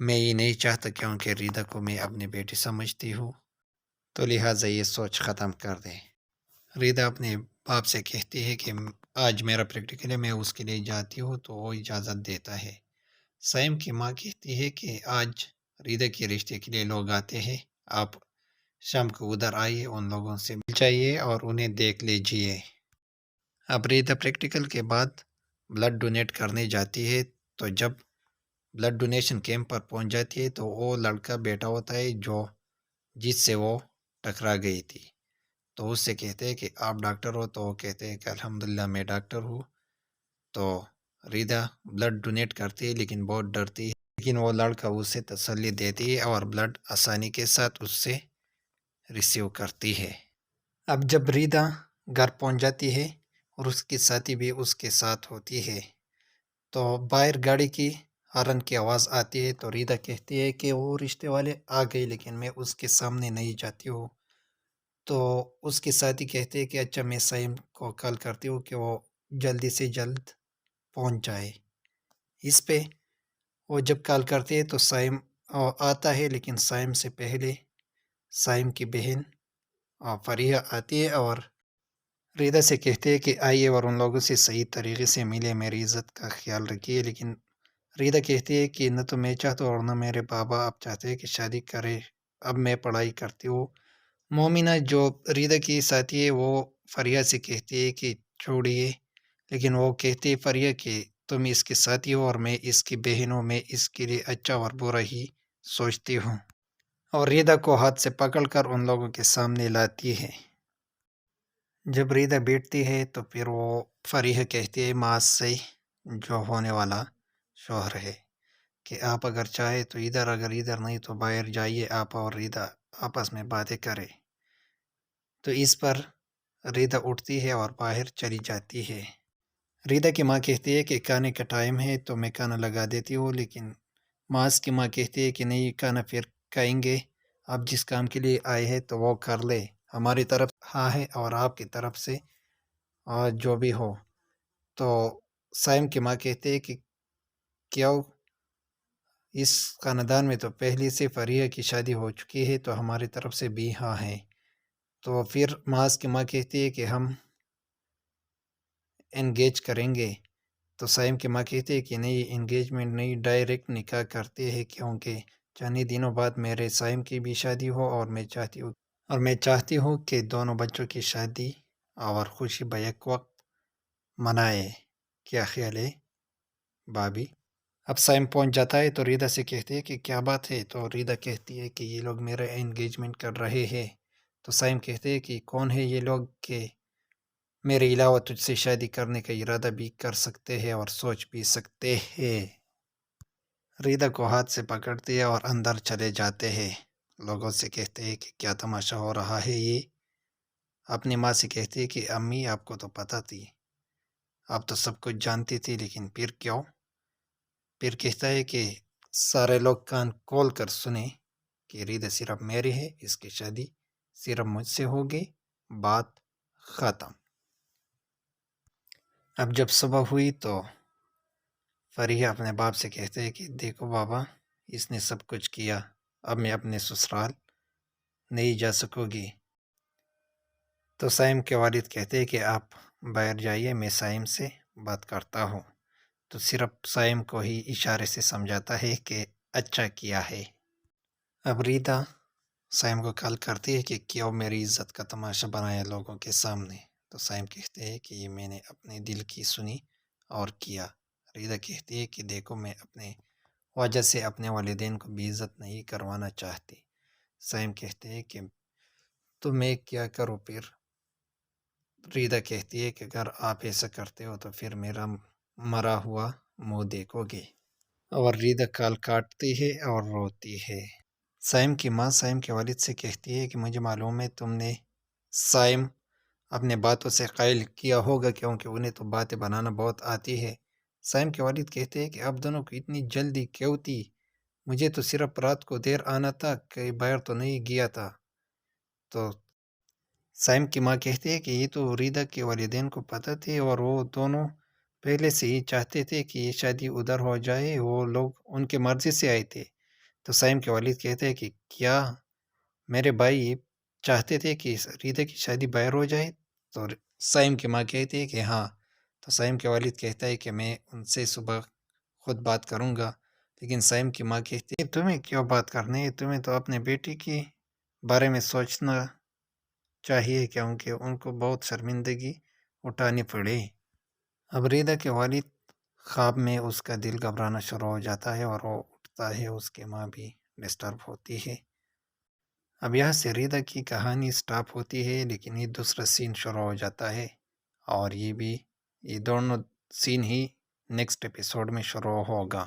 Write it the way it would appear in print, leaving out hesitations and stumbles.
میں یہ نہیں چاہتا کیونکہ ریدا کو میں اپنی بیٹی سمجھتی ہوں، تو لہٰذا یہ سوچ ختم کر دیں۔ ریدا اپنے باپ سے کہتی ہے کہ آج میرا پریکٹیکل ہے، میں اس کے لیے جاتی ہوں، تو وہ اجازت دیتا ہے۔ سائم کی ماں کہتی ہے کہ آج ریدا کے رشتے کے لیے لوگ آتے ہیں، آپ شام کو ادھر آئیے، ان لوگوں سے مل جائیے اور انہیں دیکھ لیجیے۔ اب ریدا پریکٹیکل کے بعد بلڈ ڈونیٹ کرنے جاتی ہے، تو جب بلڈ ڈونیشن کیمپ پر پہنچ جاتی ہے تو وہ لڑکا بیٹا ہوتا ہے جس سے وہ ٹکرا گئی تھی، تو اس سے کہتے ہیں کہ آپ ڈاکٹر ہو، تو وہ کہتے ہیں کہ الحمدللہ میں ڈاکٹر ہوں۔ تو ریدا بلڈ ڈونیٹ کرتی ہے لیکن بہت ڈرتی ہے، لیکن وہ لڑکا اسے تسلی دیتی ہے اور بلڈ آسانی کے ساتھ اس سے ریسیو کرتی ہے۔ اب جب ریدا گھر پہنچ جاتی ہے اور اس کی ساتھی بھی اس کے ساتھ ہوتی ہے، تو باہر گاڑی کی ہارن کی آواز آتی ہے، تو ریدا کہتی ہے کہ وہ رشتے والے آ گئے لیکن میں اس کے سامنے نہیں جاتی ہوں۔ تو اس کے ساتھی کہتے ہیں کہ اچھا میں سائم کو کال کرتی ہوں کہ وہ جلدی سے جلد پہنچ جائے۔ اس پہ وہ جب کال کرتے ہیں تو سائم آتا ہے، لیکن سائم سے پہلے سائم کی بہن فریحہ آتی ہے اور ریدا سے کہتے ہیں کہ آئیے اور ان لوگوں سے صحیح طریقے سے ملے، میری عزت کا خیال رکھیے۔ لیکن ریدا کہتی ہے کہ نہ تو میں چاہتا ہوں اور نہ میرے بابا اب چاہتے ہیں کہ شادی کرے، اب میں پڑھائی کرتی ہوں۔ مومنہ جو ریدا کی ساتھی ہے وہ فریحہ سے کہتی ہے کہ چھوڑیے، لیکن وہ کہتی ہے فریحہ کہ تم اس کے ساتھی ہو اور میں اس کی بہن ہوں، میں اس کے لیے اچھا اور برا ہی سوچتی ہوں، اور ریدا کو ہاتھ سے پکڑ کر ان لوگوں کے سامنے لاتی ہے۔ جب ریدا بیٹھتی ہے تو پھر وہ فریحہ کہتی ہے معاذ سے، جو ہونے والا شوہر ہے، کہ آپ اگر چاہے تو ادھر، اگر ادھر نہیں تو باہر جائیے، آپ اور ریدا آپس میں باتیں کریں۔ تو اس پر ریدا اٹھتی ہے اور باہر چلی جاتی ہے۔ ریدا کی ماں کہتی ہے کہ کھانے کا ٹائم ہے تو میں کھانا لگا دیتی ہوں، لیکن معاذ کی ماں کہتی ہے کہ نہیں، کھانا پھر کھائیں گے، آپ جس کام کے لیے آئے ہیں تو وہ کر لے، ہماری طرف ہاں ہے اور آپ کی طرف سے جو بھی ہو۔ تو سائم کی ماں کہتے ہیں کہ کیا اس خاندان میں تو پہلے سے فریحہ کی شادی ہو چکی ہے، تو ہماری طرف سے بھی ہاں ہے۔ تو پھر معاذ کی ماں کہتی ہے کہ ہم انگیج کریں گے، تو سائم کی ماں کہتی ہے کہ نہیں، انگیجمنٹ نہیں، ڈائریکٹ نکاح کرتے ہیں، کیونکہ چند دنوں بعد میرے سائم کی بھی شادی ہو اور میں چاہتی ہوں کہ دونوں بچوں کی شادی اور خوشی بیک وقت منائے۔ کیا خیال ہے بابی؟ اب سائم پہنچ جاتا ہے تو ریدا سے کہتے ہیں کہ کیا بات ہے، تو ریدا کہتی ہے کہ یہ لوگ میرا انگیجمنٹ کر رہے ہیں۔ تو سائم کہتے ہیں کہ کون ہے یہ لوگ کہ میرے علاوہ تجھ سے شادی کرنے کا ارادہ بھی کر سکتے ہیں اور سوچ بھی سکتے ہیں۔ ریدا کو ہاتھ سے پکڑتے ہیں اور اندر چلے جاتے ہیں۔ لوگوں سے کہتے ہیں کہ کیا تماشا ہو رہا ہے یہ؟ اپنی ماں سے کہتے ہیں کہ امی آپ کو تو پتہ تھی، آپ تو سب کچھ جانتی تھی، لیکن پھر کیوں؟ پھر کہتا ہے کہ سارے لوگ کان کھول کر سنیں کہ ریدا صرف میری ہے، اس کی شادی صرف مجھ سے ہوگی، بات ختم۔ اب جب صبح ہوئی تو فریحہ اپنے باپ سے کہتے ہیں کہ دیکھو بابا، اس نے سب کچھ کیا، اب میں اپنے سسرال نہیں جا سکوں گی۔ تو سائم کے والد کہتے ہیں کہ آپ باہر جائیے، میں سائم سے بات کرتا ہوں۔ تو صرف سائم کو ہی اشارے سے سمجھاتا ہے کہ اچھا کیا ہے۔ اب ریدا سائم کو کال کرتی ہے کہ کیوں میری عزت کا تماشا بنایا لوگوں کے سامنے؟ تو سائم کہتے ہیں کہ یہ میں نے اپنے دل کی سنی اور کیا۔ ریدا کہتی ہے کہ دیکھو، میں اپنے وجہ سے اپنے والدین کو بے عزت نہیں کروانا چاہتی۔ سائم کہتے ہیں کہ تو میں کیا کروں پھر؟ ریدا کہتی ہے کہ اگر آپ ایسا کرتے ہو تو پھر میرا مرا ہوا منہ دیکھو گے، اور ریدا کال کاٹتی ہے اور روتی ہے۔ سائم کی ماں سائم کے والد سے کہتی ہے کہ مجھے معلوم ہے تم نے سائم اپنے باتوں سے قائل کیا ہوگا، کیونکہ انہیں تو باتیں بنانا بہت آتی ہے۔ سائم کے والد کہتے ہیں کہ اب دونوں کو اتنی جلدی کیوں تھی؟ مجھے تو صرف رات کو دیر آنا تھا، کہیں باہر تو نہیں گیا تھا۔ تو سائم کی ماں کہتی ہے کہ یہ تو ریدا کے والدین کو پتہ تھے اور وہ دونوں پہلے سے ہی چاہتے تھے کہ یہ شادی ادھر ہو جائے، وہ لوگ ان کے مرضی سے آئے تھے، تو سائم کے والد کہتے ہیں کہ کیا میرے بھائی چاہتے تھے کہ ریدا کی شادی باہر ہو جائے؟ تو سائم کی ماں کہتی ہے کہ ہاں۔ تو سائم کے والد کہتا ہے کہ میں ان سے صبح خود بات کروں گا، لیکن سائم کی ماں کہتی ہے تمہیں کیوں بات کرنی ہے، تمہیں تو اپنے بیٹی کے بارے میں سوچنا چاہیے کیونکہ ان کو بہت شرمندگی اٹھانی پڑے۔ اب ریدا کے والد خواب میں اس کا دل گھبرانا شروع ہو جاتا ہے اور وہ اٹھتا ہے، اس کی ماں بھی ڈسٹرب ہوتی ہے۔ اب یہاں سے ریدا کی کہانی سٹاپ ہوتی ہے، لیکن یہ دوسرا سین شروع ہو جاتا ہے، اور یہ دونوں سین ہی نیکسٹ ایپیسوڈ میں شروع ہوگا۔